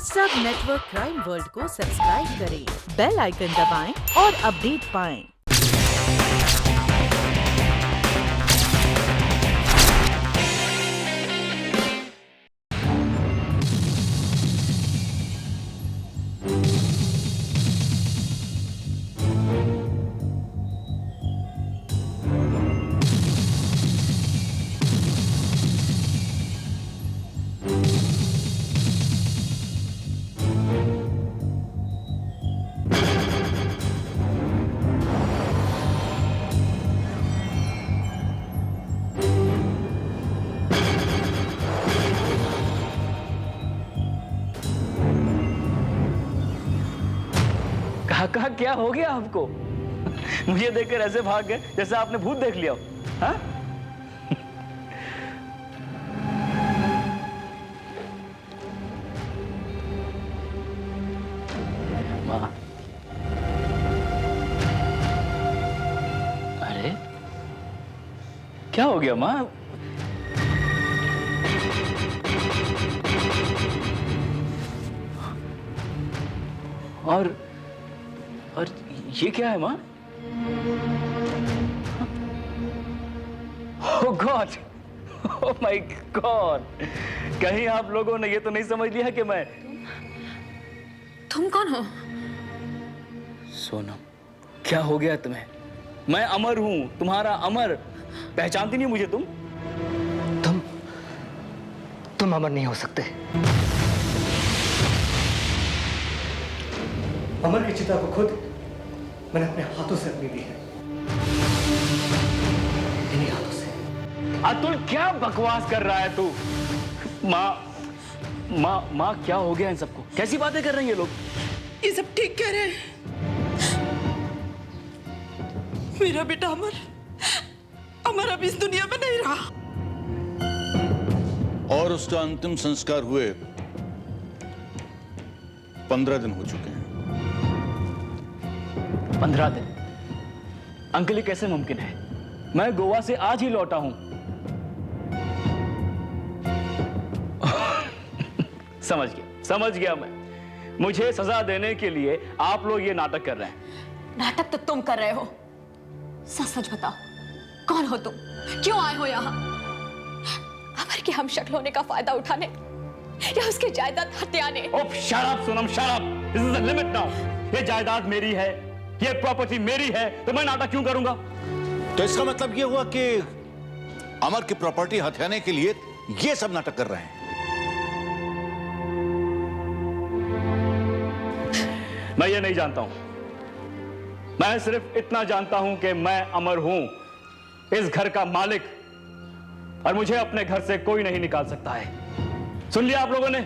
सब network crime world को subscribe करें, बेल आइकन दबाएं और अपडेट पाएं। काका क्या हो गया आपको? मुझे देखकर ऐसे भाग गए जैसे आपने भूत देख लिया हो। हाँ? माँ, अरे क्या हो गया माँ? और ये क्या है माँ? ओह गॉड, ओह माय गॉड, कहीं आप लोगों ने ये तो नहीं समझ लिया कि मैं... तुम कौन हो? सोनम, क्या हो गया तुम्हें? मैं अमर हूं, तुम्हारा अमर। पहचानती नहीं मुझे तुम? तुम अमर नहीं हो सकते। अमर की चिता को खुद मैंने अपने हाथों से अग्नि दी है, इन्हीं हाथों से। अतुल क्या बकवास कर रहा है तू? माँ क्या हो गया इन सबको? कैसी बातें कर रहे हैं ये लोग? ये सब ठीक कह रहे हैं। मेरा बेटा अमर अब इस दुनिया में नहीं रहा। और उसका अंतिम संस्कार हुए 15 दिन हो चुके हैं। 15 दिन? अंकल, ये कैसे मुमकिन है? मैं गोवा से आज ही लौटा हूं। समझ गया मैं। मुझे सजा देने के लिए आप लोग ये नाटक कर रहे हैं। नाटक तो तुम कर रहे हो। सच बताओ, कौन हो तुम? क्यों आए हो यहाँ? अमर के हम शक्ल होने का फायदा उठाने या उसकी जायदाद हथियाने? Oh shut up Sonam, shut up. This is the limit now. ये जायदाद मेरी है, ये प्रॉपर्टी मेरी है, तो मैं नाटक क्यों करूंगा? तो इसका मतलब ये हुआ कि अमर की प्रॉपर्टी हथियाने के लिए ये सब नाटक कर रहे हैं। मैं ये नहीं जानता हूं। मैं सिर्फ इतना जानता हूं कि मैं अमर हूं, इस घर का मालिक, और मुझे अपने घर से कोई नहीं निकाल सकता है। सुन लिया आप लोगों ने?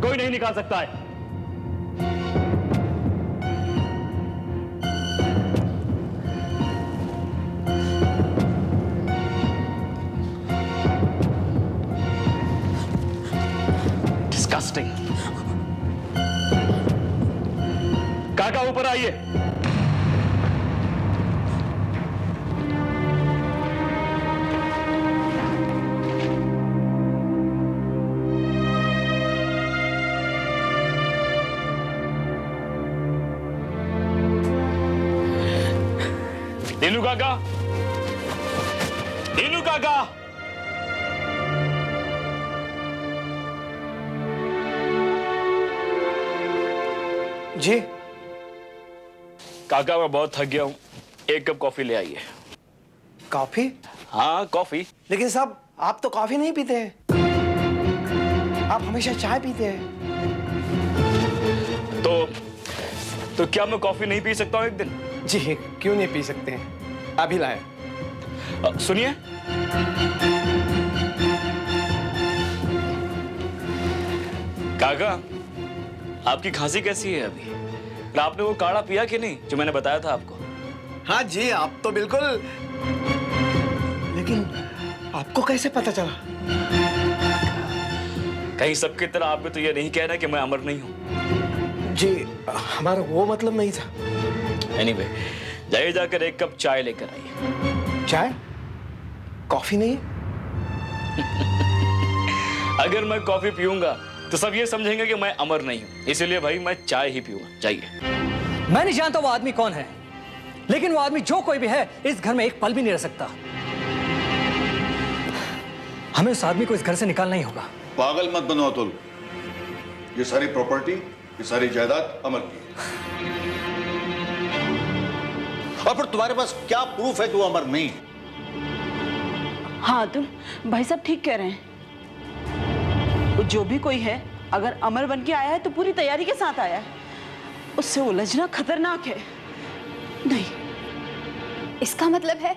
कोई नहीं निकाल सकता है। डिस्गस्टिंग। काका ऊपर आइए। नीलू काका, नीलू काका, जी काका मैं बहुत थक गया हूं, एक कप कॉफी ले आइए। कॉफी? हाँ कॉफी। लेकिन साहब, आप तो कॉफी नहीं पीते हैं, आप हमेशा चाय पीते हैं। तो क्या मैं कॉफी नहीं पी सकता हूं एक दिन? जी क्यों नहीं पी सकते हैं, अभी लाए। सुनिए, काका आपकी खांसी कैसी है अभी? और आपने वो काढ़ा पिया कि नहीं जो मैंने बताया था आपको? हाँ जी, आप तो बिल्कुल। लेकिन आपको कैसे पता चला? कहीं सबकी तरह आप भी तो ये नहीं कह रहे कि मैं अमर नहीं हूं? जी हमारा वो मतलब नहीं था। एनीवे, जाइए जाकर एक कप चाय लेकर आइए। चाय? कॉफी नहीं है? अगर मैं कॉफी पीऊंगा तो सब ये समझेंगे कि मैं अमर नहीं हूं। इसलिए भाई मैं चाय ही पीऊंगा। जाइए। मैं नहीं जानता वो आदमी कौन है, लेकिन वो आदमी जो कोई भी है इस घर में एक पल भी नहीं रह सकता। हमें उस आदमी को इस घर से निकालना ही होगा। पागल मत बनो अतुल, ये सारी प्रॉपर्टी, ये सारी जायदाद अमर की है। और फिर तुम्हारे पास क्या प्रूफ है कि वो अमर नहीं? हाँ अतुल, भाई साहब ठीक कह रहे हैं। वो जो भी कोई है, अगर अमर बन के आया है तो पूरी तैयारी के साथ आया है। उससे उलझना खतरनाक है। नहीं, इसका मतलब है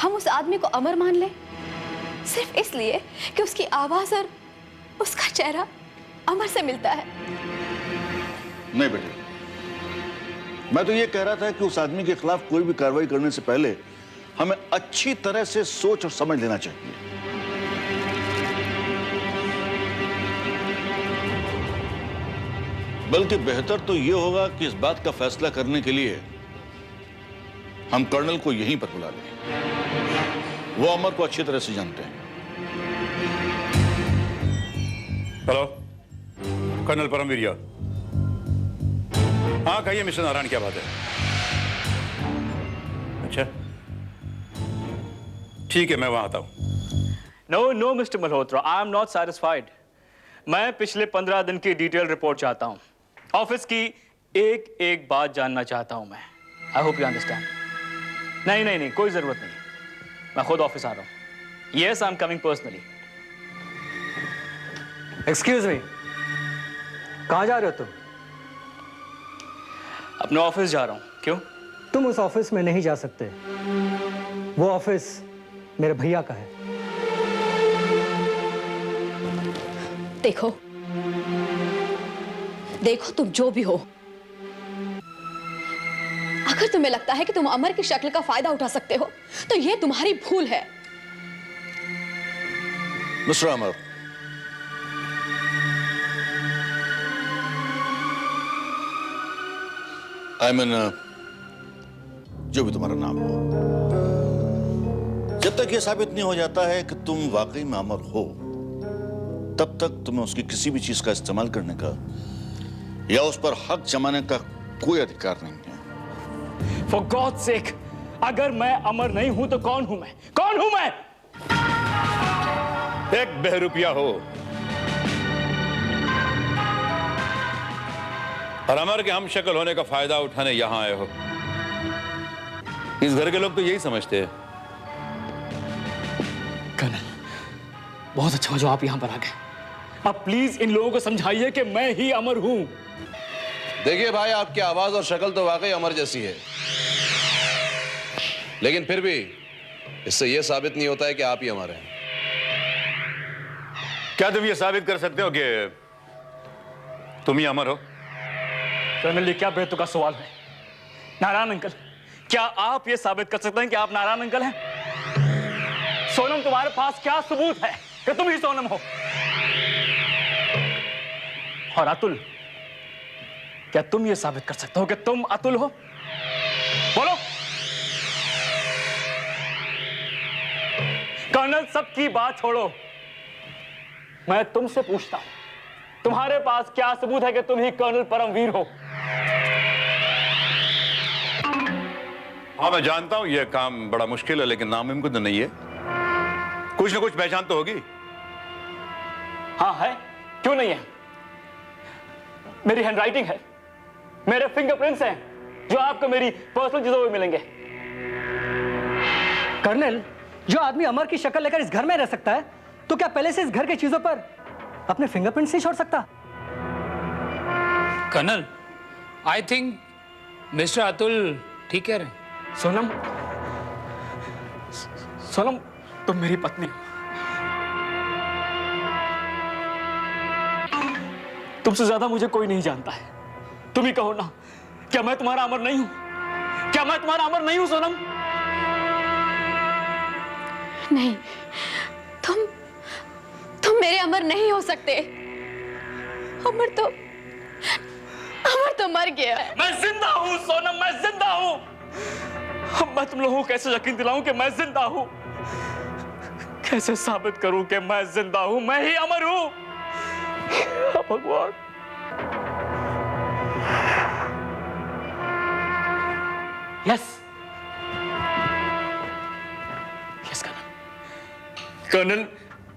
हम उस आदमी को अमर मान लें सिर्फ इसलिए कि उसकी आवाज और उसका चेहरा अमर से मिलता है। नहीं बेटे, मैं तो ये कह रहा था कि उस आदमी के खिलाफ कोई भी कार्रवाई करने से पहले हमें अच्छी तरह से सोच और समझ लेना चाहिए। बल्कि बेहतर तो यह होगा कि इस बात का फैसला करने के लिए हम कर्नल को यहीं पर बुला लें। वो अमर को अच्छी तरह से जानते हैं। Hello, colonel Paramvir. हाँ कहिए मिस्टर नारायण, क्या बात है? अच्छा ठीक है, मैं वहां आता हूं। No no mister Malhotra, I am not satisfied. मैं पिछले 15 दिन की डिटेल रिपोर्ट चाहता हूं। ऑफिस की एक एक बात जानना चाहता हूं मैं। I hope you understand. नहीं नहीं नहीं, कोई जरूरत नहीं, मैं खुद ऑफिस आ रहा हूं। Yes, I am coming personally. Excuse me, कहां जा रहे हो तुम? अपने ऑफिस जा रहा हूं। क्यों? तुम उस ऑफिस में नहीं जा सकते। वो ऑफिस मेरे भैया का है। देखो देखो, तुम जो भी हो, अगर तुम्हें लगता है कि तुम अमर की शक्ल का फायदा उठा सकते हो तो यह तुम्हारी भूल है। मिस्टर अमर, आई मीन जो भी तुम्हारा नाम हो, जब तक यह साबित नहीं हो जाता है कि तुम वाकई में अमर हो, तब तक तुम्हें उसकी किसी भी चीज का इस्तेमाल करने का या उस पर हक जमाने का कोई अधिकार नहीं है। For God's sake, अगर मैं अमर नहीं हूं तो कौन हूं मैं? कौन हूं मैं? एक बहरूपिया हो और अमर के हम शक्ल होने का फायदा उठाने यहां आए हो। इस घर के लोग तो यही समझते हैं। कर्नल, बहुत अच्छा जो आप यहां पर आ गए। अब प्लीज इन लोगों को समझाइए कि मैं ही अमर हूं। देखिए भाई, आपकी आवाज और शक्ल तो वाकई अमर जैसी है, लेकिन फिर भी इससे यह साबित नहीं होता है कि आप ही अमर हैं। क्या तुम ये साबित कर सकते हो कि तुम ही अमर हो? कर्नल, ये क्या बेतुका सवाल है? नारायण अंकल, क्या आप ये साबित कर सकते हैं कि आप नारायण अंकल हैं? सोनम, तुम्हारे पास क्या सबूत है कि तुम ही सोनम हो? और अतुल, क्या तुम ये साबित कर सकते हो कि तुम अतुल हो? बोलो। कर्नल, सबकी बात छोड़ो, मैं तुमसे पूछता हूं, तुम्हारे पास क्या सबूत है कि तुम ही कर्नल परमवीर हो? हाँ मैं जानता हूं यह काम बड़ा मुश्किल है, लेकिन नामुमकिन तो नहीं है। कुछ ना कुछ पहचान तो होगी। हाँ है, क्यों नहीं है? मेरी हैंडराइटिंग है, मेरे फिंगरप्रिंट्स हैं, जो आपको मेरी पर्सनल चीजों में मिलेंगे। कर्नल, जो आदमी अमर की शक्ल लेकर इस घर में रह सकता है, तो क्या पहले से इस घर की चीजों पर अपने फिंगरप्रिंट्स नहीं छोड़ सकता? Colonel, I think mister Atul ठीक कह रहे हैं। सोनम, सोनम, तुम मेरी पत्नी हो। तुमसे ज्यादा मुझे कोई नहीं जानता है। तुम ही कहो ना, क्या मैं तुम्हारा अमर नहीं हूं? क्या मैं तुम्हारा अमर नहीं हूं सोनम? नहीं, तुम मेरे अमर नहीं हो सकते। अमर तो मर गया है। मैं जिंदा हूं सोनम, मैं जिंदा हूं। अब मैं तुम लोगों को कैसे यकीन दिलाऊं कि मैं जिंदा हूं? कैसे साबित करूं कि मैं जिंदा हूं? मैं ही अमर हूं। भगवान। यस यस कर्नल,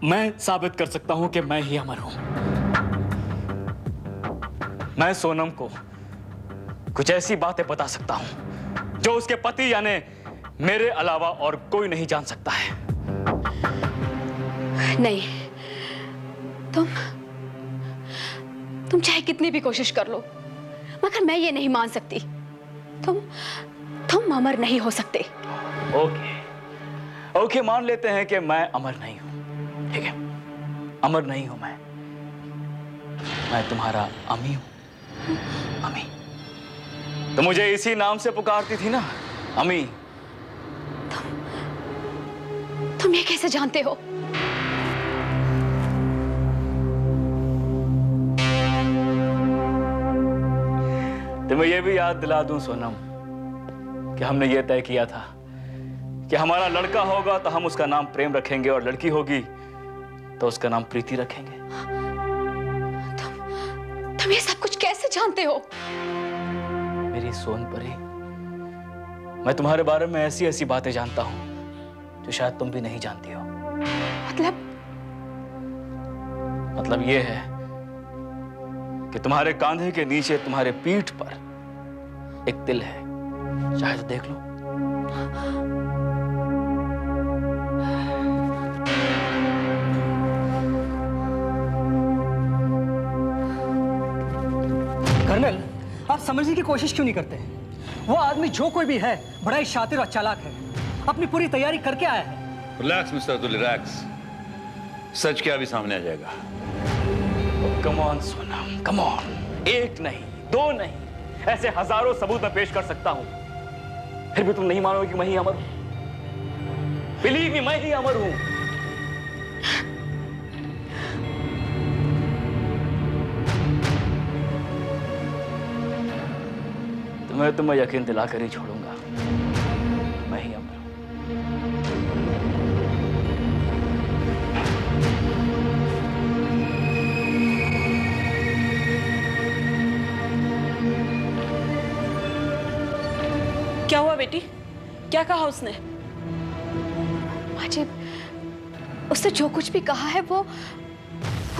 मैं साबित कर सकता हूं कि मैं ही अमर हूं। मैं सोनम को कुछ ऐसी बातें बता सकता हूं जो उसके पति यानी मेरे अलावा और कोई नहीं जान सकता है। नहीं, तुम चाहे कितनी भी कोशिश कर लो, मगर मैं ये नहीं मान सकती। तुम अमर नहीं हो सकते। ओके, मान लेते हैं कि मैं अमर नहीं हूं। ठीक है, अमर नहीं हूं मैं तुम्हारा अमी हूं। अमी, तो मुझे इसी नाम से पुकारती थी ना, अमी। तुम ये कैसे जानते हो? तुम्हें यह भी याद दिला दूं सोनम कि हमने यह तय किया था कि हमारा लड़का होगा तो हम उसका नाम प्रेम रखेंगे और लड़की होगी तो उसका नाम प्रीति रखेंगे। तुम ये सब कुछ कैसे जानते हो? मेरी सोन परी, मैं तुम्हारे बारे में ऐसी ऐसी बातें जानता हूं जो शायद तुम भी नहीं जानती हो। मतलब ये है कि तुम्हारे कांधे के नीचे तुम्हारे पीठ पर एक तिल है, चाहे तो देख लो। कर्नल, आप समझने की कोशिश क्यों नहीं करते? वो आदमी जो कोई भी है बड़ा ही शातिर और चालाक है, अपनी पूरी तैयारी करके आया है। Relax mister Atul, relax. सच क्या अभी सामने आ जाएगा। Come on Sonam, come on. एक नहीं, दो नहीं, ऐसे हजारों सबूत मैं पेश कर सकता हूं, फिर भी तुम नहीं मानोगे कि मैं ही अमर हूं। बिलीव मी, मैं ही अमर हूं। तुम्हें यकीन दिलाकर ही छोड़ूंगा, मैं ही अमर हूं। क्या हुआ बेटी? क्या कहा उसने? माजी, उसने जो कुछ भी कहा है वो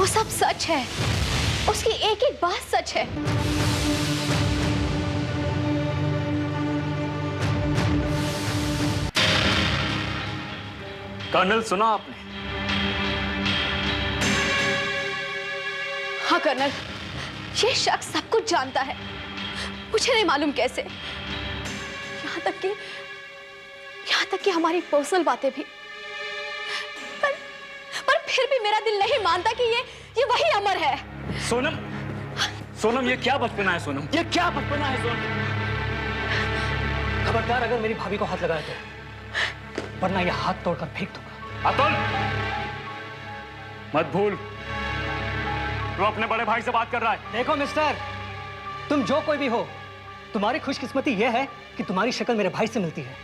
सब सच है। उसकी एक एक बात सच है। कर्नल, सुना आपने? हाँ कर्नल, ये शख्स सब कुछ जानता है, मुझे नहीं मालूम कैसे। यहाँ तक कि हमारी पर्सनल बातें भी। पर फिर भी मेरा दिल नहीं मानता कि ये वही अमर है। सोनम, ये क्या बचपना है सोनम? ये क्या बचपना है सोनम? खबरदार अगर मेरी भाभी को हाथ लगाया तो, वरना ये हाथ तोड़कर फेंक दूंगा। अतुल, मत भूल, तू अपने बड़े भाई से बात कर रहा है। देखो मिस्टर, तुम जो कोई भी हो, तुम्हारी खुशकिस्मती यह है कि तुम्हारी शक्ल मेरे भाई से मिलती है।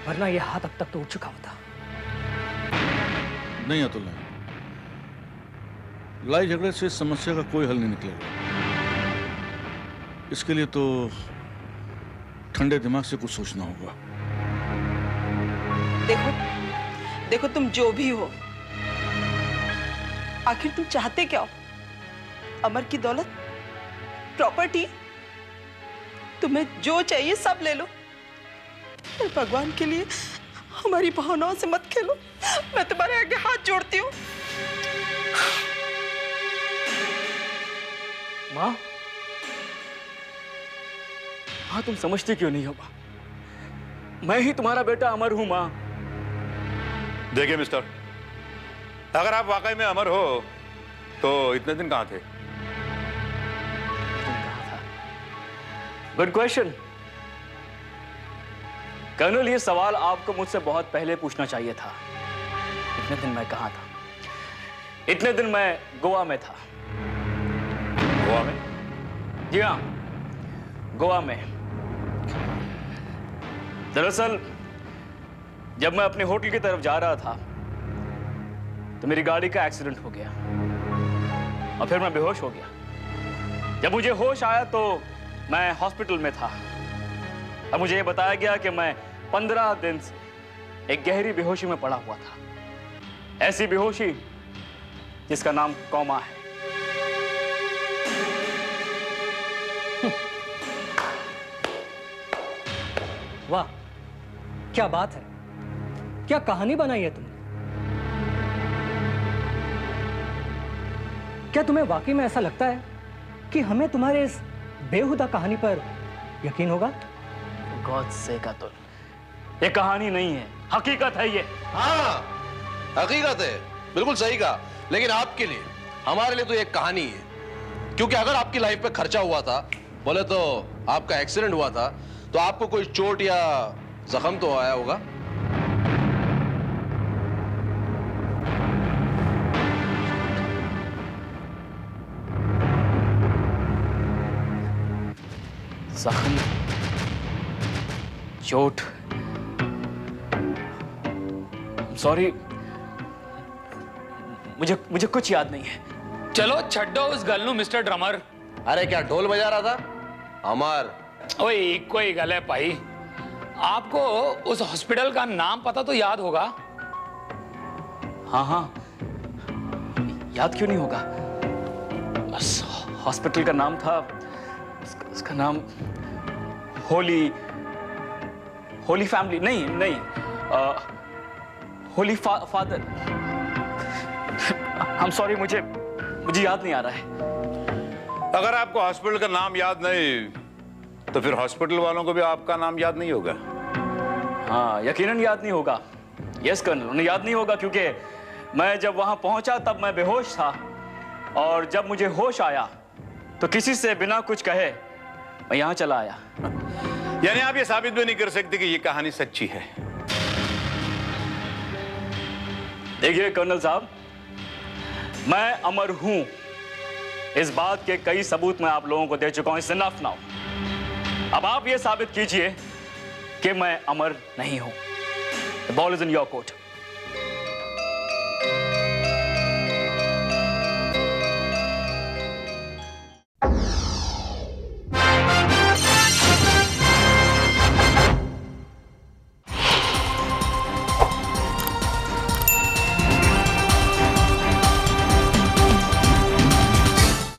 वरना यह हाथ अब तक तो उठ चुका होता। नहीं अतुल, नहीं। लड़ाई झगड़े से इस समस्या का कोई हल नहीं निकलेगा। इसके लिए तो ठंडे दिमाग से कुछ सोचना होगा। देखो तुम जो भी हो, आखिर तुम चाहते क्या हो? अमर की दौलत, प्रॉपर्टी, तुम्हें जो चाहिए सब ले लो। पर भगवान के लिए हमारी भावनाओं से मत खेलो। मैं तुम्हारे आगे हाथ जोड़ती हूँ। माँ, तुम समझती क्यों नहीं हो माँ? मैं ही तुम्हारा बेटा अमर हूं माँ। देखिए मिस्टर, अगर आप वाकई में अमर हो तो इतने दिन कहां थे? गुड क्वेश्चन कर्नल, ये सवाल आपको मुझसे बहुत पहले पूछना चाहिए था। इतने दिन मैं कहां था? इतने दिन मैं गोवा में था। गोवा में? जी हाँ, गोवा में। दरअसल जब मैं अपने होटल की तरफ जा रहा था तो मेरी गाड़ी का एक्सीडेंट हो गया और फिर मैं बेहोश हो गया। जब मुझे होश आया तो मैं हॉस्पिटल में था। अब मुझे यह बताया गया कि मैं 15 दिन से एक गहरी बेहोशी में पड़ा हुआ था, ऐसी बेहोशी जिसका नाम कोमा है। वाह, क्या बात है, क्या कहानी बनाई है तुमने। क्या तुम्हें वाकई में ऐसा लगता है कि हमें तुम्हारे इस बेहुदा कहानी पर यकीन होगा? गॉड से अतुल, ये कहानी नहीं है, हकीकत है ये। हाँ, हकीकत है, बिल्कुल सही कहा। लेकिन आपके लिए, हमारे लिए तो एक कहानी है। क्योंकि अगर आपकी लाइफ पे खर्चा हुआ था, बोले तो आपका एक्सीडेंट हुआ था, तो आपको कोई चोट या जख्म तो आया होगा। जख्म, चोट, सॉरी, मुझे कुछ याद नहीं है। चलो छड्डो उस गल नू मिस्टर ड्रमर। अरे क्या ढोल बजा रहा था अमर? ओए इको ही गल है भाई। आपको उस हॉस्पिटल का नाम पता तो याद होगा? हाँ, याद क्यों नहीं होगा? उस हॉस्पिटल का नाम था, उसका नाम होली फैमिली, नहीं, होली फादर। I'm sorry, मुझे याद नहीं आ रहा है। अगर आपको हॉस्पिटल का नाम याद नहीं तो फिर हॉस्पिटल वालों को भी आपका नाम याद नहीं होगा। हाँ, यकीनन याद नहीं होगा। यस कर्नल, उन्हें याद नहीं होगा क्योंकि मैं जब वहां पहुंचा तब मैं बेहोश था और जब मुझे होश आया तो किसी से बिना कुछ कहे मैं यहां चला आया। यानी आप ये साबित भी नहीं कर सकते कि ये कहानी सच्ची है। देखिए कर्नल साहब, मैं अमर हूं, इस बात के कई सबूत मैं आप लोगों को दे चुका हूं। इससे इनफ नाउ। अब आप ये साबित कीजिए कि मैं अमर नहीं हूं। The ball is in your court.